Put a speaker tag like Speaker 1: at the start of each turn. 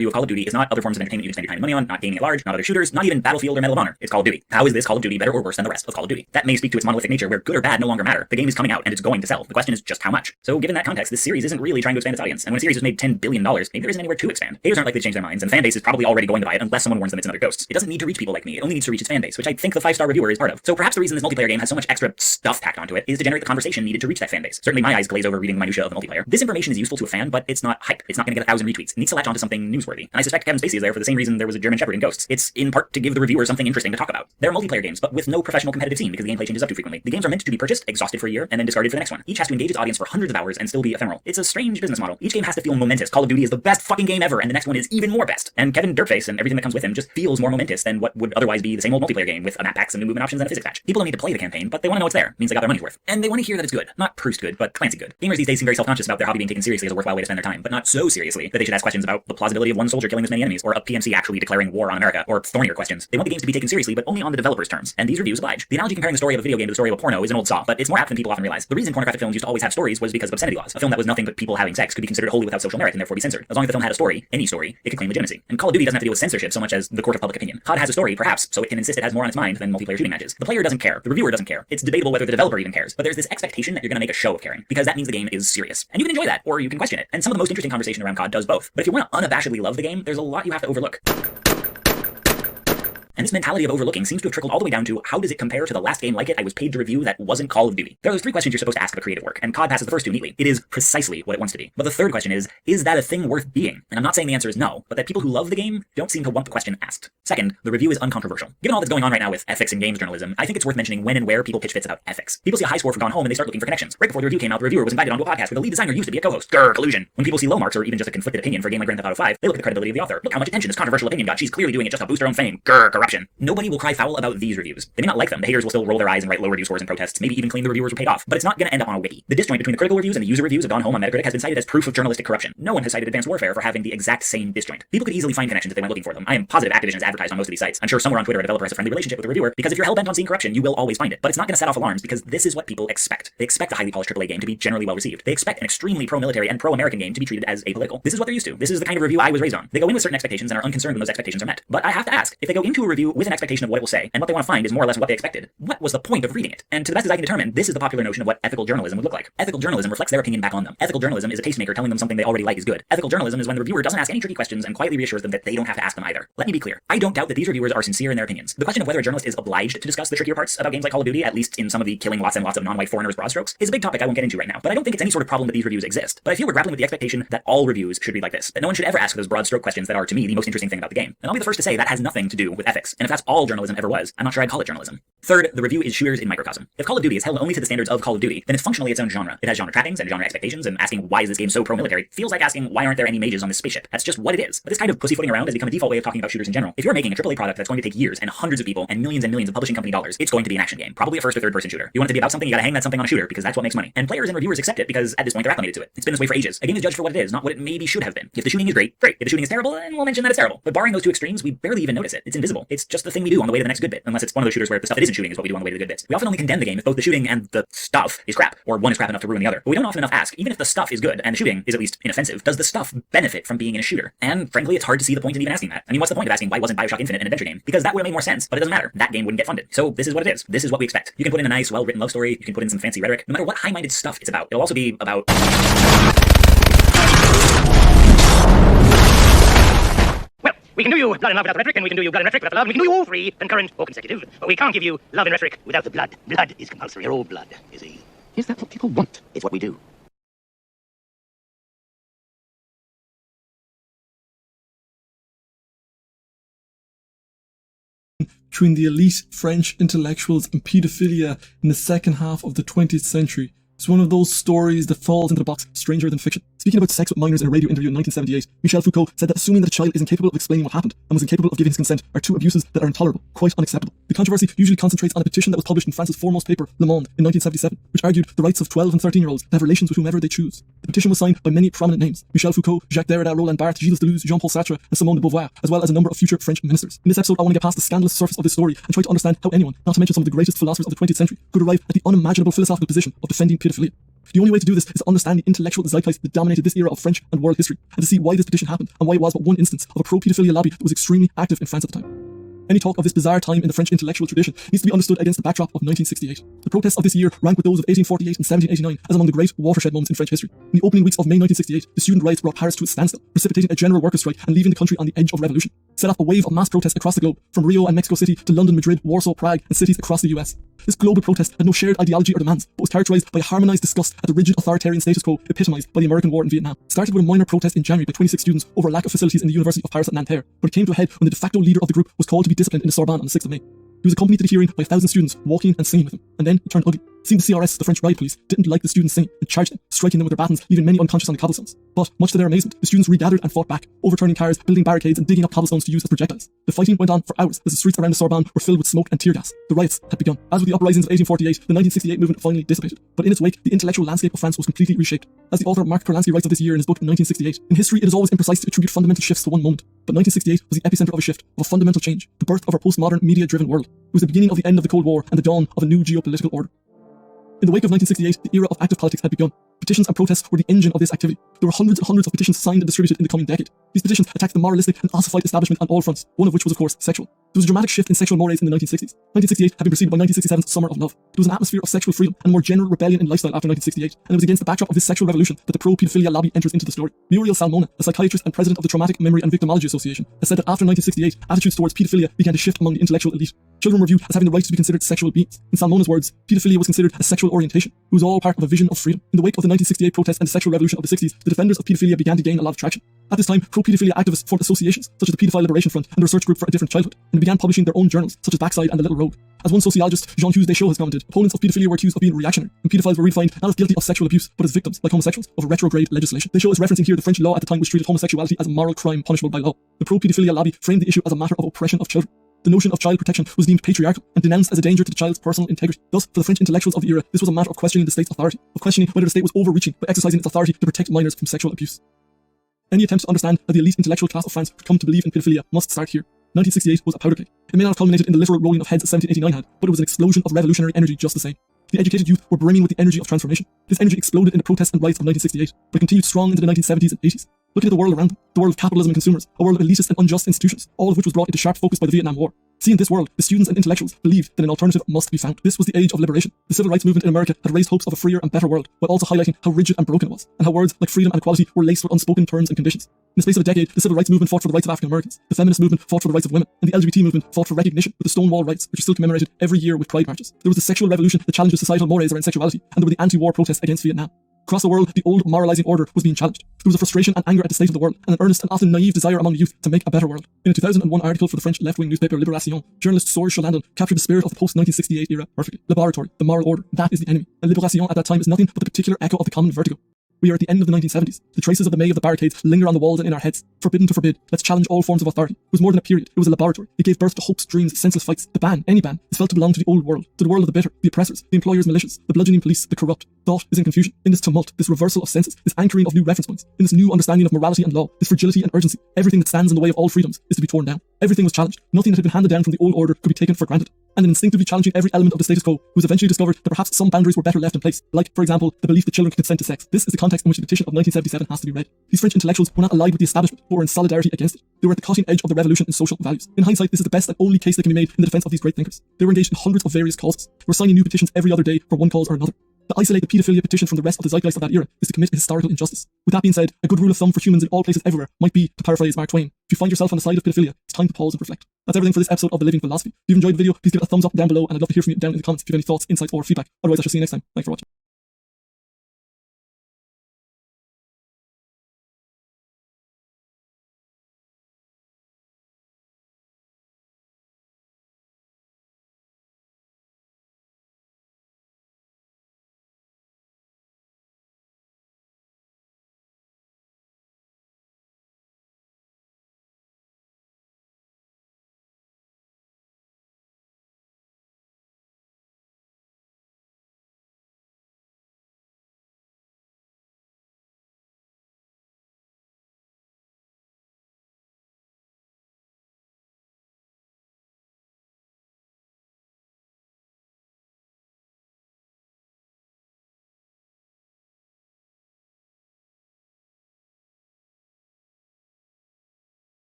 Speaker 1: of Call of Duty is not other forms of entertainment you spend your time and money on, not gaming at large, not other shooters, not even Battlefield or Medal of Honor. It's Call of Duty. How is this Call of Duty better or worse than the rest of Call of Duty? That may speak to its monolithic nature, where good or bad no longer matter. The game is coming out and it's going to sell. The question is just how much. So given that context, this series isn't really trying to expand its audience. And when a series has made $10 billion, maybe there isn't anywhere to expand. Haters aren't likely to change their minds, and the fan base is probably already going to buy it unless someone warns them it's another Ghosts. It doesn't need to reach people like me. It only needs to reach its fan base, which I think the 5-star reviewer is part of. So perhaps the reason this multiplayer game has so much extra stuff tacked onto it is to generate the conversation needed to reach that fan base. Certainly my eyes glaze over reading the minutia of the multiplayer. This information is useful to a fan, but it's not hype. It's not going to get 1,000 retweets. It needs to latch onto something newsworthy. And I suspect Kevin Spacey is there for the same reason there was a German Shepherd in Ghosts. It's in part to give the reviewer something interesting to talk about. They're multiplayer games, but with no professional competitive scene because the gameplay changes up too frequently. The games are meant to be purchased, exhausted for a year, and then discarded for the next one. Each has to engage its audience for hundreds of hours and still be ephemeral. It's a strange business model. Each game has to feel momentous. Call of Duty is the best fucking game ever, and the next one is even more best. And Kevin Dirtface and everything that comes with him just feels more momentous than what would otherwise be the same old multiplayer game with a map pack, some new movement options, and a physics patch. People don't need to play the campaign, but they want to know it's there. It means they got their money's worth. And they want to hear that it's good. Not Proust good, but Clancy good. Gamers these days seem very self-conscious about their hobby being taken seriously as a worthwhile way to spend their time, but not so seriously that they should ask questions about the plausibility of one soldier killing this many enemies, or a PMC actually declaring war on America, or thornier questions. They want the games to be taken seriously, but only on the developer's terms. And these reviews oblige. The analogy comparing the story of a video game to the story of a porno is an old saw, but it's more apt than people often realize. The reason pornographic films used to always have stories was because of obscenity laws. A film that was nothing but people having sex could be considered wholly without social merit and therefore be censored. As long as the film had a story, any story, it could claim legitimacy. And Call of Duty doesn't have to deal with censorship so much as the court of public opinion. COD has a story, perhaps, so it can insist it has more on its mind than multiplayer shooting matches. The player doesn't care. The reviewer doesn't care. It's debatable whether the developer even cares. But there's this expectation that you're going to make a show of caring, because that means the game is serious. And you can enjoy that, or you can question it. And some of the most interesting conversation around COD does both. But if you want to unabashedly love the game, there's a lot you have to overlook. And this mentality of overlooking seems to have trickled all the way down to how does it compare to the last game like it I was paid to review that wasn't Call of Duty? There are those 3 questions you're supposed to ask of a creative work, and COD passes the first 2 neatly. It is precisely what it wants to be. But the third question is that a thing worth being? And I'm not saying the answer is no, but that people who love the game don't seem to want the question asked. Second, the review is uncontroversial. Given all that's going on right now with ethics in games journalism, I think it's worth mentioning when and where people pitch fits about ethics. People see a high score for Gone Home and they start looking for connections. Right before the review came out, the reviewer was invited onto a podcast where the lead designer used to be a co-host. Grr, collusion. When people see low marks or even just a conflicted opinion for a game like Grand Theft Auto 5, they look at the credibility of the author. Look how much attention this controversial opinion got. She's clearly doing it just to boost her own fame. Grr, corruption. Nobody will cry foul about these reviews. They may not like them. The haters will still roll their eyes and write low review scores and protests, maybe even claim the reviewers were paid off. But it's not going to end up on a wiki. The disjoint between the critical reviews and the user reviews of Gone Home on Metacritic has been cited as proof of journalistic corruption. No one has cited Advanced Warfare for having the exact same disjoint. People could easily find connections if they went looking for them. I am positive Activision is advertised on most of these sites. I'm sure somewhere on Twitter a developer has a friendly relationship with a reviewer, because if you're hell-bent on seeing corruption, you will always find it. But it's not going to set off alarms, because this is what people expect. They expect a highly polished AAA game to be generally well received. They expect an extremely pro-military and pro-American game to be treated as apolitical. This is what they're used to. This is the kind of review I was raised on. They go in with certain expectations and are unconcerned when those expectations are met. But I have to ask, if they go into a review with an expectation of what it will say, and what they want to find is more or less what they expected, what was the point of reading it? And to the best as I can determine, this is the popular notion of what ethical journalism would look like. Ethical journalism reflects their opinion back on them. Ethical journalism is a tastemaker telling them something they already like is good. Ethical journalism is when the reviewer doesn't ask any tricky questions and quietly reassures them that they don't have to ask them either. Let me be clear. I don't doubt that these reviewers are sincere in their opinions. The question of whether a journalist is obliged to discuss the trickier parts about games like Call of Duty, at least in some of the killing lots and lots of non-white foreigners broad strokes, is a big topic I won't get into right now. But I don't think it's any sort of problem that these reviews exist. But I feel we're grappling with the expectation that all reviews should be like this. That no one should ever ask those broad stroke questions that are, to me, the most interesting thing about the game. And I'll be the first to say that has nothing to do with ethics. And if that's all journalism ever was, I'm not sure I'd call it journalism. Third, the review is shooters in microcosm. If Call of Duty is held only to the standards of Call of Duty, then it's functionally its own genre. It has genre trappings and genre expectations, and asking why is this game so pro-military feels like asking why aren't there any mages on this spaceship. That's just what it is. But this kind of pussyfooting around has become a default way of talking about shooters in general. If you're making a AAA product that's going to take years and hundreds of people and millions of publishing company dollars, it's going to be an action game, probably a first or third person shooter. You want it to be about something, you gotta hang that something on a shooter because that's what makes money. And players and reviewers accept it because at this point they're acclimated to it. It's been this way for ages. A game is judged for what it is, not what it maybe should have been. If the shooting is great. If the shooting is terrible, then we'll mention that it's terrible. But barring those two extremes, we barely even notice it. It's invisible. It's just the thing we do on the way to the next good bit, unless it's one of those shooters where the stuff that isn't shooting is what we do on the way to the good bits. We often only condemn the game if both the shooting and the stuff is crap, or one is crap enough to ruin the other. But we don't often enough ask, even if the stuff is good and the shooting is at least inoffensive, does the stuff benefit from being in a shooter? And frankly, it's hard to see the point in even asking that. I mean, what's the point of asking why wasn't BioShock Infinite an adventure game? Because that would have made more sense, but it doesn't matter. That game wouldn't get funded. So this is what it is. This is what we expect. You can put in a nice, well-written love story, you can put in some fancy rhetoric. No matter what high-minded stuff it's about, it'll also be about...
Speaker 2: Well, we can do you blood and love without the rhetoric, and we can do you blood and rhetoric without the love, and we can do you all three, concurrent or consecutive. But we can't give you love and rhetoric without the blood. Blood is compulsory. You're all blood, you see. Is that what people want? It's what we do.
Speaker 3: Between the elite French intellectuals and paedophilia in the second half of the 20th century. It's one of those stories that falls into the box stranger than fiction. Speaking about sex with minors in a radio interview in 1978, Michel Foucault said that assuming that a child is incapable of explaining what happened and was incapable of giving his consent are two abuses that are intolerable, quite unacceptable. The controversy usually concentrates on a petition that was published in France's foremost paper, Le Monde, in 1977, which argued the rights of 12 and 13-year-olds to have relations with whomever they choose. The petition was signed by many prominent names: Michel Foucault, Jacques Derrida, Roland Barthes, Gilles Deleuze, Jean-Paul Sartre, and Simone de Beauvoir, as well as a number of future French ministers. In this episode, I want to get past the scandalous surface of this story and try to understand how anyone, not to mention some of the greatest philosophers of the 20th century, could arrive at the unimaginable philosophical position of defending paedophilia. The only way to do this is to understand the intellectual zeitgeist that dominated this era of French and world history, and to see why this petition happened, and why it was but one instance of a pro-pedophilia lobby that was extremely active in France at the time. Any talk of this bizarre time in the French intellectual tradition needs to be understood against the backdrop of 1968. The protests of this year rank with those of 1848 and 1789 as among the great watershed moments in French history. In the opening weeks of May 1968, the student riots brought Paris to a standstill, precipitating a general workers' strike and leaving the country on the edge of revolution. Set off a wave of mass protests across the globe, from Rio and Mexico City to London, Madrid, Warsaw, Prague, and cities across the US. This global protest had no shared ideology or demands, but was characterized by a harmonized disgust at the rigid authoritarian status quo epitomized by the American war in Vietnam. It started with a minor protest in January by 26 students over a lack of facilities in the University of Paris at Nanterre, but it came to a head when the de facto leader of the group was called to be disciplined in the Sorbonne on the 6th of May. He was accompanied to the hearing by 1,000 students walking and singing with him, and then it turned ugly. It seemed the CRS, the French riot police, didn't like the students singing and charged them, striking them with their batons, leaving many unconscious on the cobblestones. But, much to their amazement, the students regathered and fought back, overturning cars, building barricades and digging up cobblestones to use as projectiles. The fighting went on for hours as the streets around the Sorbonne were filled with smoke and tear gas. The riots had begun. As with the uprisings of 1848, the 1968 movement finally dissipated, but in its wake, the intellectual landscape of France was completely reshaped. As the author Mark Kurlansky writes of this year in his book 1968, in history it is always imprecise to attribute fundamental shifts to one moment, but 1968 was the epicenter of a shift, of a fundamental change, the birth of our postmodern media-driven world. It was the beginning of the end of the Cold War and the dawn of a new geopolitical order. In the wake of 1968, the era of active politics had begun. Petitions and protests were the engine of this activity. There were hundreds and hundreds of petitions signed and distributed in the coming decade. These petitions attacked the moralistic and ossified establishment on all fronts, one of which was of course sexual. There was a dramatic shift in sexual mores in the 1960s. 1968 had been preceded by 1967's Summer of Love. There was an atmosphere of sexual freedom and more general rebellion in lifestyle after 1968, and it was against the backdrop of this sexual revolution that the pro-pedophilia lobby enters into the story. Muriel Salmona, a psychiatrist and president of the Traumatic Memory and Victimology Association, has said that after 1968, attitudes towards pedophilia began to shift among the intellectual elite. Children were viewed as having the right to be considered sexual beings. In Salmona's words, pedophilia was considered a sexual orientation. It was all part of a vision of freedom. In the wake of the 1968 protests and the sexual revolution of the 60s, the defenders of pedophilia began to gain a lot of traction. At this time, pro-pedophilia activists formed associations, such as the Pedophile Liberation Front and the Research Group for a Different Childhood, and began publishing their own journals, such as Backside and The Little Rogue. As one sociologist, Jean-Hughes Deschaux, has commented, opponents of pedophilia were accused of being reactionary, and pedophiles were redefined not as guilty of sexual abuse, but as victims, like homosexuals, of retrograde legislation. Deschaux is referencing here the French law at the time which treated homosexuality as a moral crime punishable by law. The pro-pedophilia lobby framed the issue as a matter of oppression of children. The notion of child protection was deemed patriarchal and denounced as a danger to the child's personal integrity. Thus, for the French intellectuals of the era, this was a matter of questioning the state's authority, of questioning whether the state was overreaching by exercising its authority to protect minors from sexual abuse. Any attempt to understand how the elite intellectual class of France could come to believe in pedophilia must start here. 1968 was a powder keg. It may not have culminated in the literal rolling of heads as 1789 had, but it was an explosion of revolutionary energy just the same. The educated youth were brimming with the energy of transformation. This energy exploded in the protests and riots of 1968, but it continued strong into the 1970s and 80s. Looking at the world around them, the world of capitalism and consumers, a world of elitist and unjust institutions, all of which was brought into sharp focus by the Vietnam War. See, in this world, the students and intellectuals believed that an alternative must be found. This was the age of liberation. The civil rights movement in America had raised hopes of a freer and better world, while also highlighting how rigid and broken it was, and how words like freedom and equality were laced with unspoken terms and conditions. In the space of a decade, the civil rights movement fought for the rights of African Americans, the feminist movement fought for the rights of women, and the LGBT movement fought for recognition with the Stonewall rights, which are still commemorated every year with pride marches. There was the sexual revolution that challenged the societal mores around sexuality, and there were the anti-war protests against Vietnam. Across the world, the old moralizing order was being challenged. There was a frustration and anger at the state of the world, and an earnest and often naive desire among the youth to make a better world. In a 2001 article for the French left-wing newspaper Libération, journalist Soros Cholandon captured the spirit of the post-1968 era perfectly. Laboratory, the moral order, that is the enemy. And Libération at that time is nothing but the particular echo of the common vertigo. We are at the end of the 1970s. The traces of the May of the barricades linger on the walls and in our heads. Forbidden to forbid. Let's challenge all forms of authority. It was more than a period. It was a laboratory. It gave birth to hopes, dreams, senseless fights. The ban, any ban, is felt to belong to the old world, to the world of the bitter, the oppressors, the employers' militias, the bludgeoning police, the corrupt. Thought is in confusion. In this tumult, this reversal of senses, this anchoring of new reference points, in this new understanding of morality and law, this fragility and urgency, everything that stands in the way of all freedoms is to be torn down. Everything was challenged. Nothing that had been handed down from the old order could be taken for granted. And in instinctively challenging every element of the status quo, it was eventually discovered that perhaps some boundaries were better left in place, like, for example, the belief that children can consent to sex. This is the context in which the petition of 1977 has to be read. These French intellectuals were not allied with the establishment, but were in solidarity against it. They were at the cutting edge of the revolution in social values. In hindsight, this is the best and only case that can be made in the defense of these great thinkers. They were engaged in hundreds of various causes. They were signing new petitions every other day for one cause or another. To isolate the paedophilia petition from the rest of the zeitgeist of that era is to commit a historical injustice. With that being said, a good rule of thumb for humans in all places everywhere might be, to paraphrase Mark Twain, if you find yourself on the side of pedophilia, it's time to pause and reflect. That's everything for this episode of The Living Philosophy. If you've enjoyed the video, please give it a thumbs up down below, and I'd love to hear from you down in the comments if you have any thoughts, insights, or feedback. Otherwise, I shall see you next time. Thanks for watching.